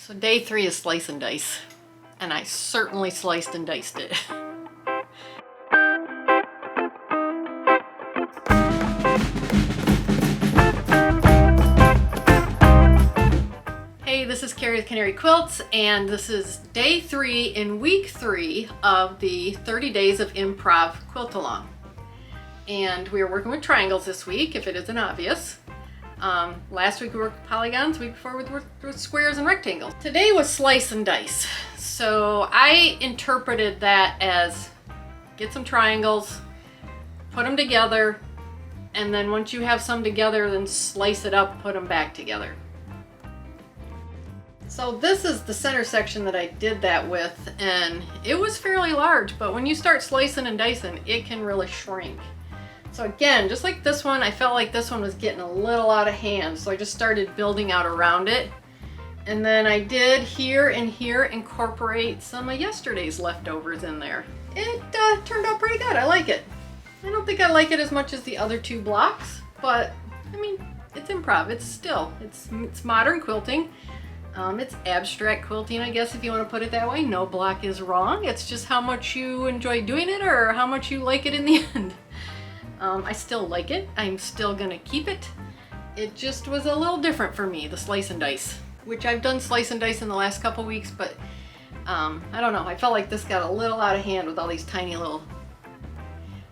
So day 3 is slice and dice, and I certainly sliced and diced it. Hey, this is Carrie with Canary Quilts, and this is day 3 in week 3 of the 30 days of improv quilt along. And we are working with triangles this week, if it isn't obvious. Last week we worked with polygons, week before we worked with squares and rectangles. Today was slice and dice. So I interpreted that as get some triangles, put them together, and then once you have some together, then slice it up, put them back together. So this is the center section that I did that with, and it was fairly large, but when you start slicing and dicing, it can really shrink. So again, just like this one, I felt like this one was getting a little out of hand, so I just started building out around it. And then I did here and here incorporate some of yesterday's leftovers in there. It turned out pretty good. I like it. I don't think I like it as much as the other 2 blocks, but I mean, it's improv. It's modern quilting. It's abstract quilting, I guess, if you want to put it that way. No block is wrong. It's just how much you enjoy doing it or how much you like it in the end. I still like it. I'm still gonna keep it. It just was a little different for me, the slice and dice, which I've done slice and dice in the last couple weeks, but I don't know. I felt like this got a little out of hand with all these tiny little...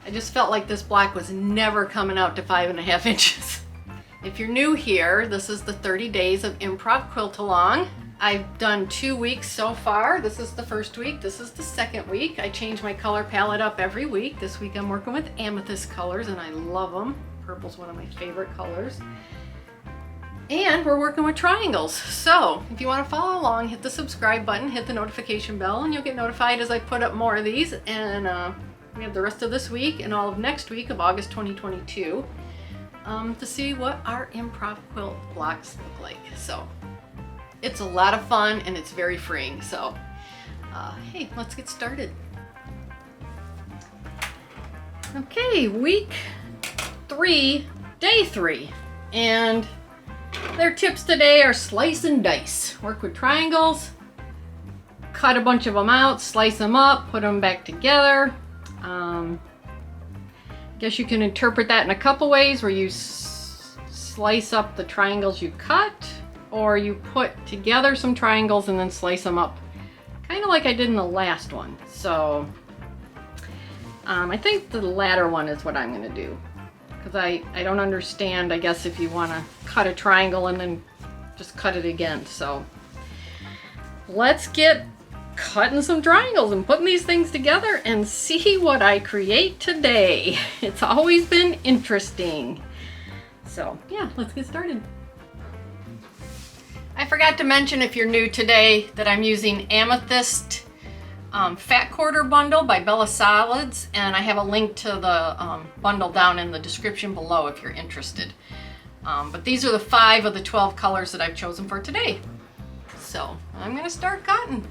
I just felt like this block was never coming out to 5.5 inches. If you're new here, this is the 30 days of improv quilt along. I've done 2 weeks so far. This is the first week. This is the second week. I change my color palette up every week. This week I'm working with amethyst colors and I love them. Purple's one of my favorite colors. And we're working with triangles. So if you want to follow along, hit the subscribe button, hit the notification bell, and you'll get notified as I put up more of these. And we have the rest of this week and all of next week of August 2022 to see what our improv quilt blocks look like. So it's a lot of fun and it's very freeing. So hey, let's get started. Okay, week 3, day 3. And their tips today are slice and dice. Work with triangles, cut a bunch of them out, slice them up, put them back together. Guess you can interpret that in a couple ways, where you slice up the triangles you cut, or you put together some triangles and then slice them up, kind of like I did in the last one. So I think the latter one is what I'm going to do, because I don't understand, I guess, if you want to cut a triangle and then just cut it again. So let's get cutting some triangles and putting these things together and see what I create today. It's always been interesting. So yeah, let's get started. I forgot to mention, if you're new today, that I'm using Amethyst Fat Quarter Bundle by Bella Solids, and I have a link to the bundle down in the description below if you're interested. But these are the 5 of the 12 colors that I've chosen for today. So I'm gonna start cutting.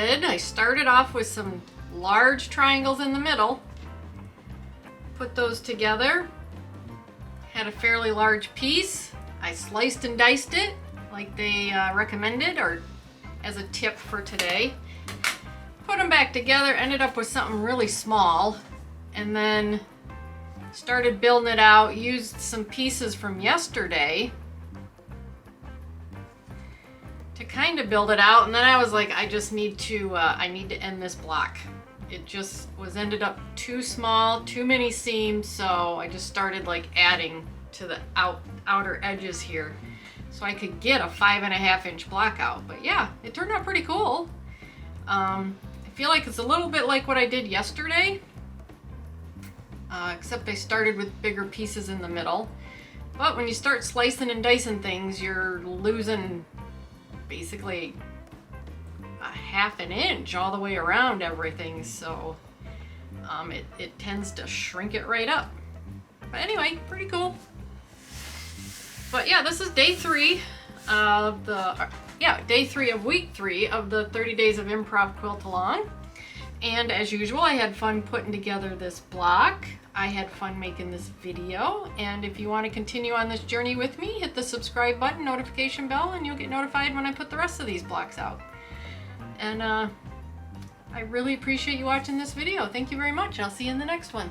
did, I started off with some large triangles in the middle, put those together, had a fairly large piece. I sliced and diced it like they recommended, or as a tip for today. Put them back together, ended up with something really small, and then started building it out, used some pieces from yesterday to kind of build it out, and then I was like, I just need to, I need to end this block. It just ended up too small, too many seams, so I just started like adding to the outer edges here so I could get a 5.5 inch block out. But yeah, it turned out pretty cool. I feel like it's a little bit like what I did yesterday, except I started with bigger pieces in the middle. But when you start slicing and dicing things, you're losing basically a 1/2 inch all the way around everything, so it tends to shrink it right up. But anyway, pretty cool. But yeah, this is day 3 of day 3 of week 3 of the 30 days of Improv Quilt Along. And as usual, I had fun putting together this block. I had fun making this video. And if you want to continue on this journey with me, hit the subscribe button, notification bell, and you'll get notified when I put the rest of these blocks out. And I really appreciate you watching this video. Thank you very much. I'll see you in the next one.